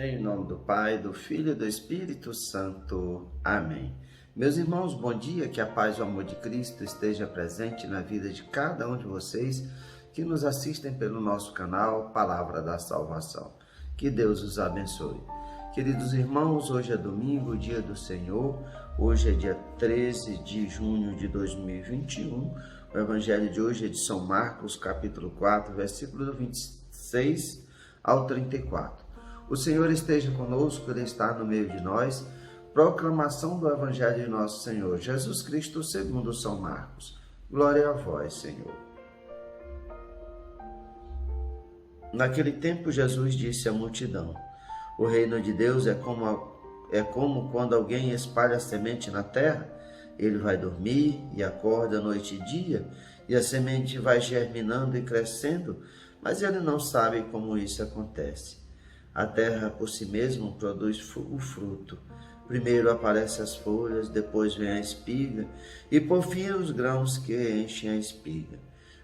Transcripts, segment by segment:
Em nome do Pai, do Filho e do Espírito Santo. Amém. Meus irmãos, bom dia, que a paz e o amor de Cristo esteja presente na vida de cada um de vocês que nos assistem pelo nosso canal Palavra da Salvação. Que Deus os abençoe. Queridos irmãos, hoje é domingo, dia do Senhor, hoje é dia 13 de junho de 2021, o evangelho de hoje é de São Marcos, capítulo 4, versículo do 26 ao 34. O Senhor esteja conosco, Ele está no meio de nós. Proclamação do Evangelho de nosso Senhor Jesus Cristo segundo São Marcos. Glória a vós, Senhor. Naquele tempo Jesus disse à multidão: o reino de Deus é como quando alguém espalha a semente na terra. Ele vai dormir e acorda noite e dia, e a semente vai germinando e crescendo, mas ele não sabe como isso acontece. A terra por si mesma produz o fruto. Primeiro aparecem as folhas, depois vem a espiga e por fim os grãos que enchem a espiga.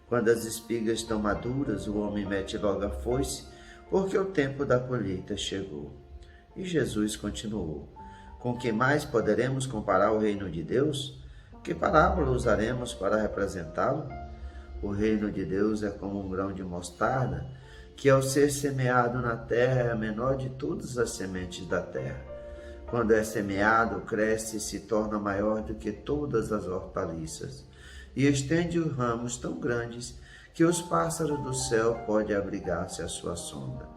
Quando as espigas estão maduras, o homem mete logo a foice, porque o tempo da colheita chegou. E Jesus continuou: com que mais poderemos comparar o reino de Deus? Que parábola usaremos para representá-lo? O reino de Deus é como um grão de mostarda, que ao ser semeado na terra é a menor de todas as sementes da terra. Quando é semeado, cresce e se torna maior do que todas as hortaliças, e estende os ramos tão grandes que os pássaros do céu podem abrigar-se à sua sombra.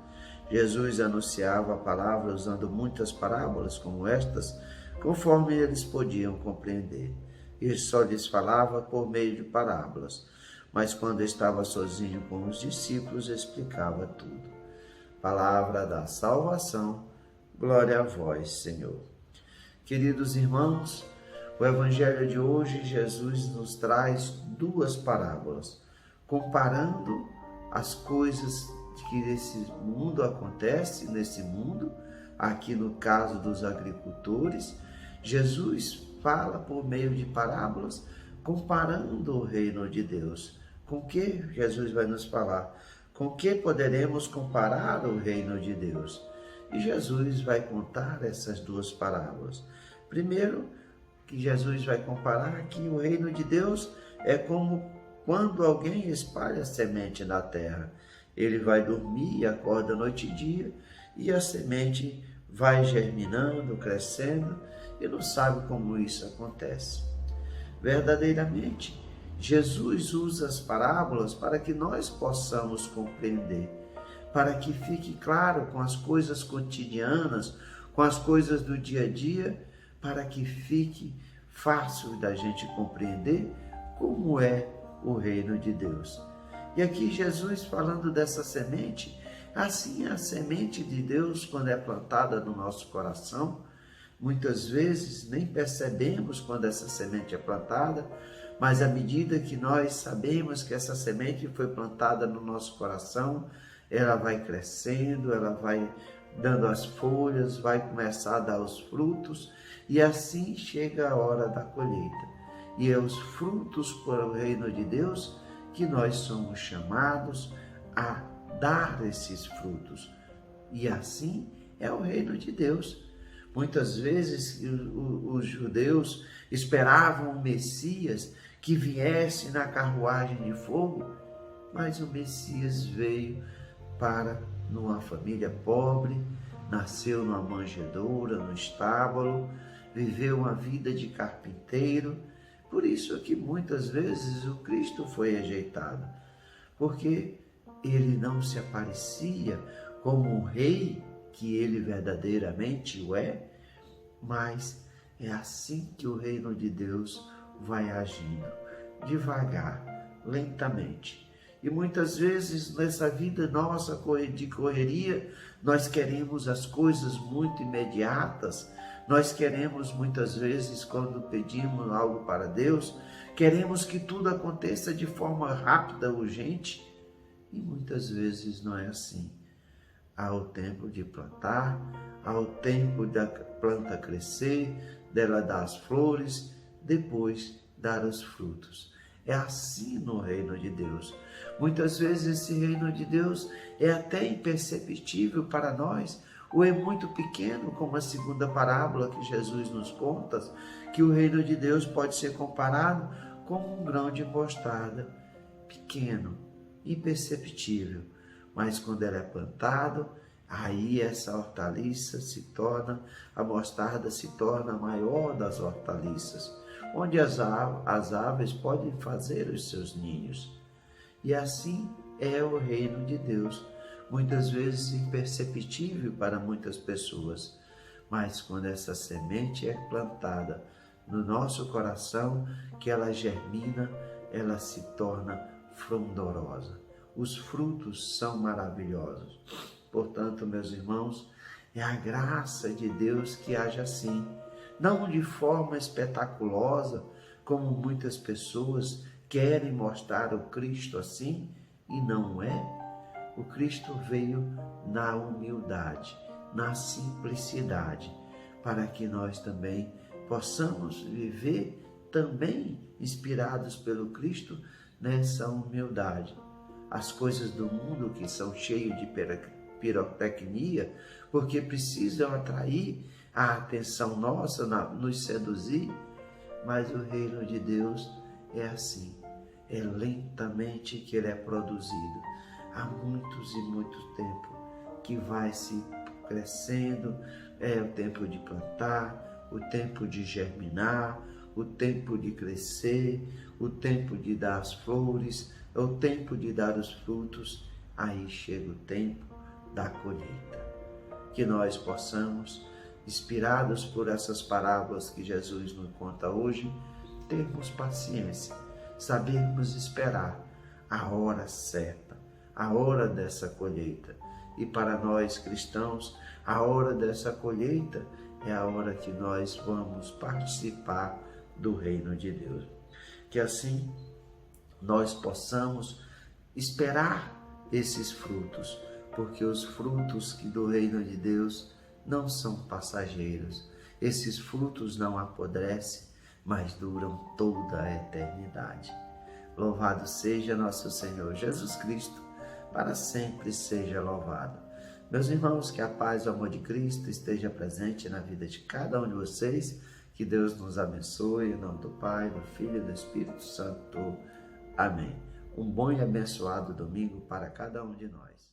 Jesus anunciava a palavra usando muitas parábolas como estas, conforme eles podiam compreender. E só lhes falava por meio de parábolas, mas quando estava sozinho com os discípulos, explicava tudo. Palavra da salvação, glória a vós, Senhor. Queridos irmãos, o evangelho de hoje, Jesus nos traz duas parábolas, comparando as coisas que nesse mundo acontecem, nesse mundo, aqui no caso dos agricultores. Jesus fala por meio de parábolas, comparando o reino de Deus. Com que Jesus vai nos falar? Com que poderemos comparar o reino de Deus? E Jesus vai contar essas duas parábolas. Primeiro, que Jesus vai comparar que o reino de Deus é como quando alguém espalha semente na terra. Ele vai dormir e acorda noite e dia, e a semente vai germinando, crescendo, e não sabe como isso acontece. Verdadeiramente, Jesus usa as parábolas para que nós possamos compreender, para que fique claro com as coisas cotidianas, com as coisas do dia a dia, para que fique fácil da gente compreender como é o reino de Deus. E aqui Jesus falando dessa semente, assim é a semente de Deus quando é plantada no nosso coração. Muitas vezes nem percebemos quando essa semente é plantada, mas à medida que nós sabemos que essa semente foi plantada no nosso coração, ela vai crescendo, ela vai dando as folhas, vai começar a dar os frutos, e assim chega a hora da colheita. E é os frutos para o reino de Deus que nós somos chamados a dar esses frutos. E assim é o reino de Deus. Muitas vezes os judeus esperavam o Messias que viesse na carruagem de fogo, mas o Messias veio para numa família pobre, nasceu numa manjedoura, no estábulo, viveu uma vida de carpinteiro. Por isso é que muitas vezes o Cristo foi rejeitado, porque ele não se aparecia como um rei que ele verdadeiramente o é, mas é assim que o reino de Deus vai agindo, devagar, lentamente. E muitas vezes nessa vida nossa de correria, nós queremos as coisas muito imediatas, nós queremos muitas vezes, quando pedimos algo para Deus, queremos que tudo aconteça de forma rápida, urgente, e muitas vezes não é assim. Há o tempo de plantar, há o tempo da planta crescer, dela dar as flores, depois dar os frutos. É assim no reino de Deus. Muitas vezes esse reino de Deus é até imperceptível para nós, Ou é muito pequeno, como a segunda parábola que Jesus nos conta, que o reino de Deus pode ser comparado com um grão de mostarda, pequeno, imperceptível, mas quando ela é plantado, aí essa hortaliça se torna, a mostarda se torna a maior das hortaliças, onde as aves podem fazer os seus ninhos. E assim é o reino de Deus, muitas vezes imperceptível para muitas pessoas, mas quando essa semente é plantada no nosso coração, que ela germina, ela se torna frondorosa. Os frutos são maravilhosos. Portanto, meus irmãos, é a graça de Deus que age assim, não de forma espetaculosa, como muitas pessoas querem mostrar o Cristo assim, e não é. O Cristo veio na humildade, na simplicidade, para que nós também possamos viver também inspirados pelo Cristo nessa humildade. As coisas do mundo que são cheias de pirotecnia, porque precisam atrair a atenção nossa, nos seduzir, mas o reino de Deus é assim, é lentamente que ele é produzido, há muitos e muito tempo, que vai se crescendo, é o tempo de plantar, o tempo de germinar, o tempo de crescer, o tempo de dar as flores, é o tempo de dar os frutos, aí chega o tempo da colheita. Que nós possamos, inspirados por essas parábolas que Jesus nos conta hoje, termos paciência, sabermos esperar a hora certa, a hora dessa colheita. E para nós cristãos, a hora dessa colheita é a hora que nós vamos participar do reino de Deus. Que assim nós possamos esperar esses frutos, porque os frutos do reino de Deus não são passageiros. Esses frutos não apodrecem, mas duram toda a eternidade. Louvado seja nosso Senhor Jesus Cristo, para sempre seja louvado. Meus irmãos, que a paz e o amor de Cristo esteja presente na vida de cada um de vocês. Que Deus nos abençoe, em nome do Pai, do Filho e do Espírito Santo. Amém. Um bom e abençoado domingo para cada um de nós.